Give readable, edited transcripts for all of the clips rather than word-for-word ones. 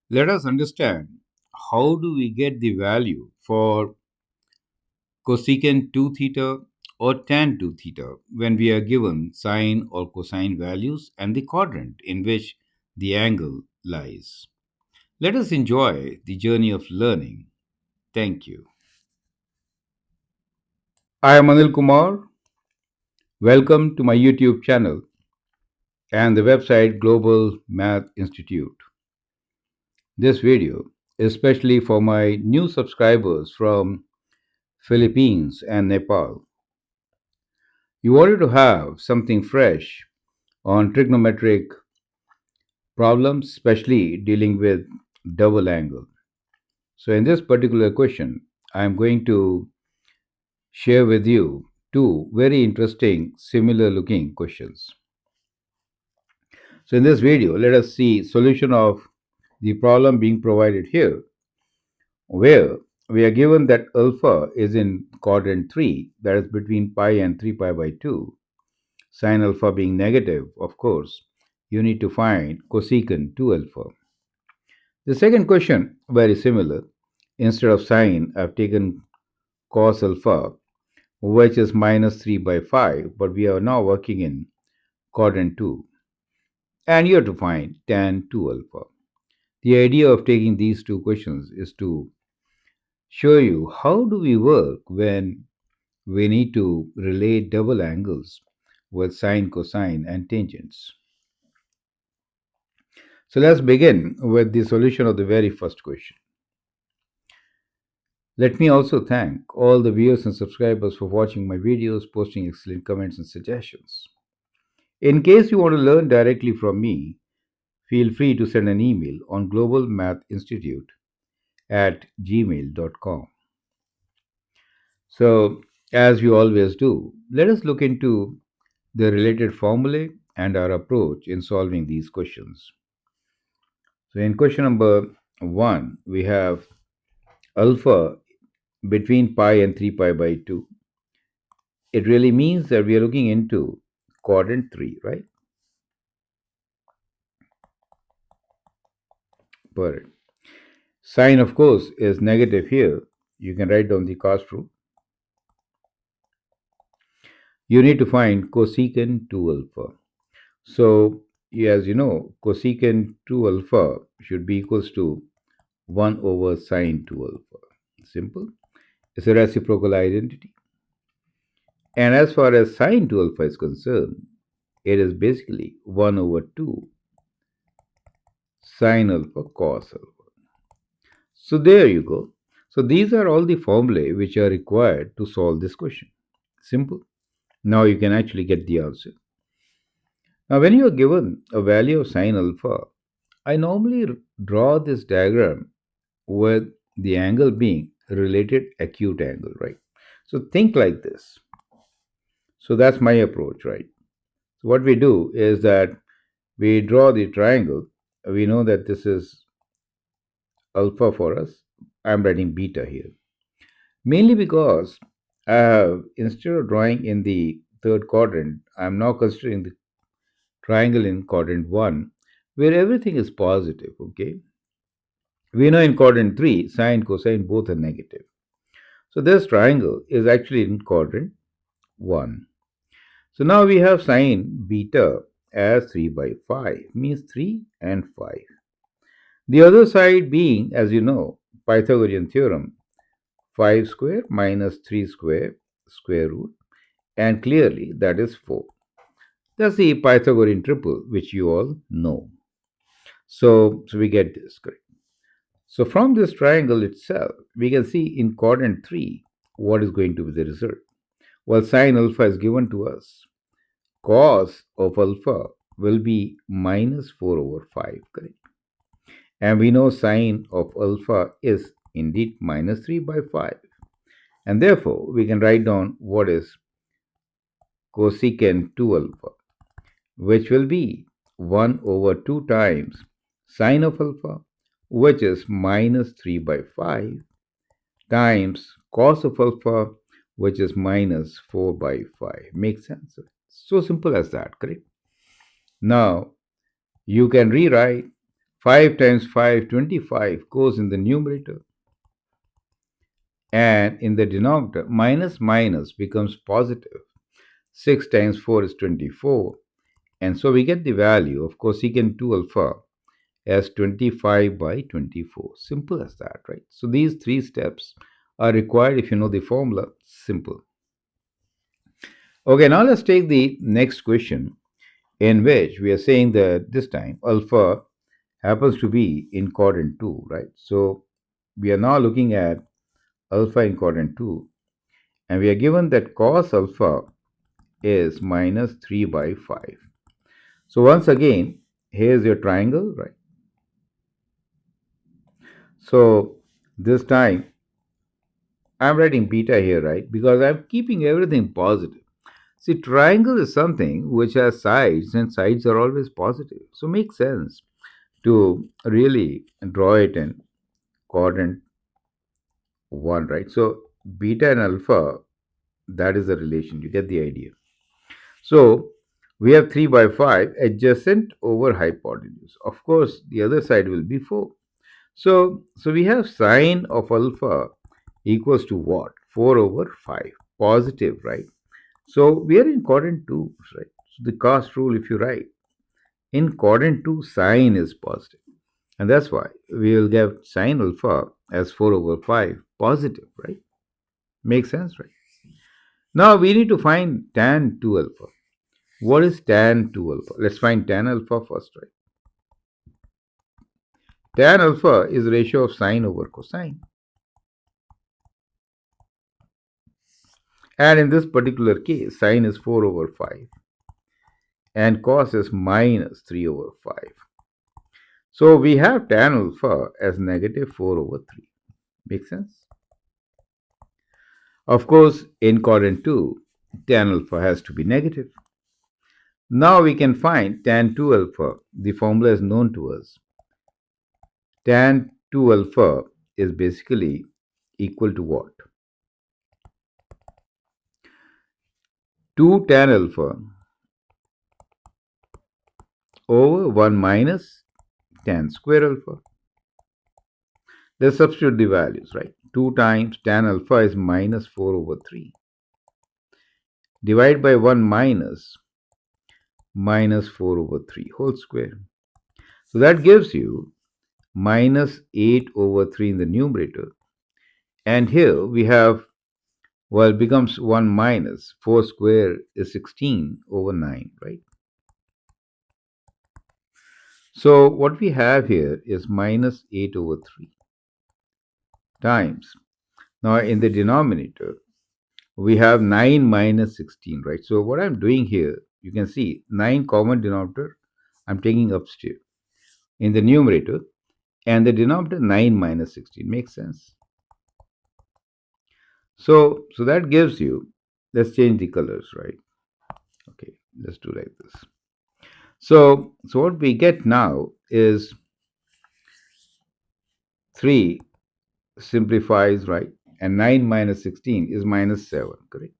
Let us understand how do we get the value for cosecant 2 theta or tan 2 theta when we are given sine or cosine values and the quadrant in which the angle lies. Let us enjoy the journey of learning. Thank you. I am Anil Kumar. Welcome to my YouTube channel and the website Global Math Institute. This video is especially for my new subscribers from Philippines and Nepal. You wanted to have something fresh on trigonometric problems, especially dealing with double angle. So, in this particular question, I am going to share with you two very interesting, similar looking questions. So, in this video, let us see solution of the problem being provided here, where we are given that alpha is in quadrant 3, that is between pi and 3 pi by 2. Sine alpha being negative, of course, you need to find cosecant 2 alpha. The second question, very similar. Instead of sine, I've taken cos alpha, which is minus 3 by 5, but we are now working in quadrant 2. And you have to find tan 2 alpha. The idea of taking these two questions is to show you how do we work when we need to relate double angles with sine, cosine, and tangents. So let's begin with the solution of the very first question. Let me also thank all the viewers and subscribers for watching my videos, posting excellent comments and suggestions. In case you want to learn directly from me, feel free to send an email on globalmathinstitute@gmail.com. So, as we always do, let us look into the related formulae and our approach in solving these questions. So, in question number 1, we have alpha between pi and 3 pi by 2. It really means that we are looking into quadrant 3, right? Perfect. Sine, of course, is negative here. You can write down the cos rule. You need to find cosecant 2 alpha. So, as you know, cosecant 2 alpha should be equals to 1 over sine 2 alpha. Simple. It's a reciprocal identity. And as far as sine 2 alpha is concerned, it is basically 1 over 2 sine alpha cos alpha. So there you go. So these are all the formulae which are required to solve this question. Simple. Now you can actually get the answer. Now when you are given a value of sine alpha, I normally draw this diagram with the angle being related acute angle, right? So think like this. So that's my approach, right? So what we do is that we draw the triangle. We know that this is alpha for us. I'm writing beta here. Mainly because I have, instead of drawing in the third quadrant, I'm now considering the triangle in quadrant 1, where everything is positive, okay? We know in quadrant 3, sine, cosine both are negative. So this triangle is actually in quadrant 1. So now we have sine beta as 3 by 5, means 3 and 5. The other side being, as you know, Pythagorean theorem, 5 square minus 3 square, square root, and clearly that is 4. That's the Pythagorean triple, which you all know. So we get this, correct? So from this triangle itself, we can see in quadrant 3 what is going to be the result. Well, sine alpha is given to us. Cos of alpha will be minus 4 over 5, correct? And we know sine of alpha is indeed minus 3 by 5. And therefore, we can write down what is cosecant 2 alpha, which will be 1 over 2 times sine of alpha which is minus 3 by 5, times cos of alpha, which is minus 4 by 5. Makes sense? So simple as that, correct? Now, you can rewrite 5 times 5, 25 goes in the numerator, and in the denominator, minus minus becomes positive. 6 times 4 is 24, and so we get the value of cosecant 2 alpha as 25 by 24. Simple as that, right? So these three steps are required if you know the formula. Simple. Okay, now let's take the next question, in which we are saying that this time alpha happens to be in quadrant 2, right? So we are now looking at alpha in quadrant 2, and we are given that cos alpha is minus 3 by 5. So once again, here's your triangle, right? So this time I'm writing beta here, right? Because I'm keeping everything positive. See, triangle is something which has sides, and sides are always positive. So makes sense to really draw it in quadrant 1, right? So beta and alpha, that is the relation. You get the idea. So we have 3 by 5 adjacent over hypotenuse. Of course, the other side will be 4. So we have sine of alpha equals to what? 4 over 5. Positive, right? So we are in quadrant 2, right? So the cos rule, if you write, in quadrant 2, sine is positive. And that's why we will get sine alpha as 4 over 5 positive, right? Makes sense, right? Now we need to find tan 2 alpha. What is tan 2 alpha? Let's find tan alpha first, right? Tan alpha is the ratio of sine over cosine. And in this particular case, sine is 4 over 5 and cos is minus 3 over 5. So we have tan alpha as negative 4 over 3. Make sense? Of course, in quadrant 2, tan alpha has to be negative. Now we can find tan 2 alpha. The formula is known to us. Tan 2 alpha is basically equal to what? 2 tan alpha over 1 minus tan square alpha. Let's substitute the values, right? 2 times tan alpha is minus 4 over 3. Divide by 1 minus 4 over 3 whole square. So that gives you minus 8 over 3 in the numerator. And here we have, well, it becomes 1 minus 4 square is 16 over 9, right? So what we have here is minus 8 over 3 times. Now in the denominator, we have 9 minus 16, right? So what I'm doing here, you can see 9 common denominator, I'm taking upstairs in the numerator, and the denominator 9 minus 16. Makes sense? So that gives you, let's change the colors, right? Okay, let's do like this. So what we get now is 3 simplifies, right? And 9 minus 16 is minus 7, correct?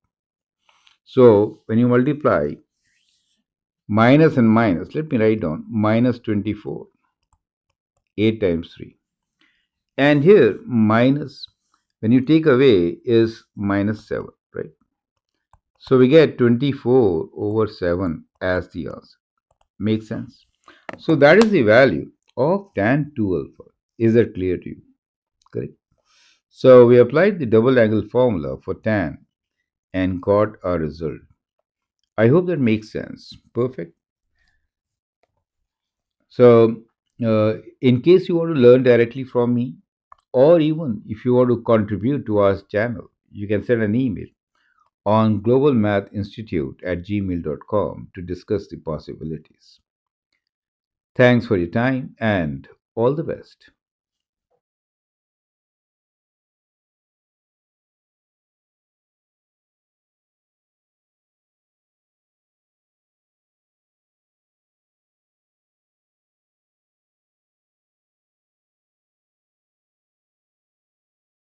So when you multiply minus and minus, let me write down minus 24, 8 times 3. And here minus, when you take away, is minus 7, right? So we get 24 over 7 as the answer. Makes sense? So that is the value of tan 2 alpha. Is that clear to you? Correct? So we applied the double angle formula for tan and got our result. I hope that makes sense. Perfect. So in case you want to learn directly from me, or even if you want to contribute to our channel, you can send an email on globalmathinstitute@gmail.com to discuss the possibilities. Thanks for your time and all the best.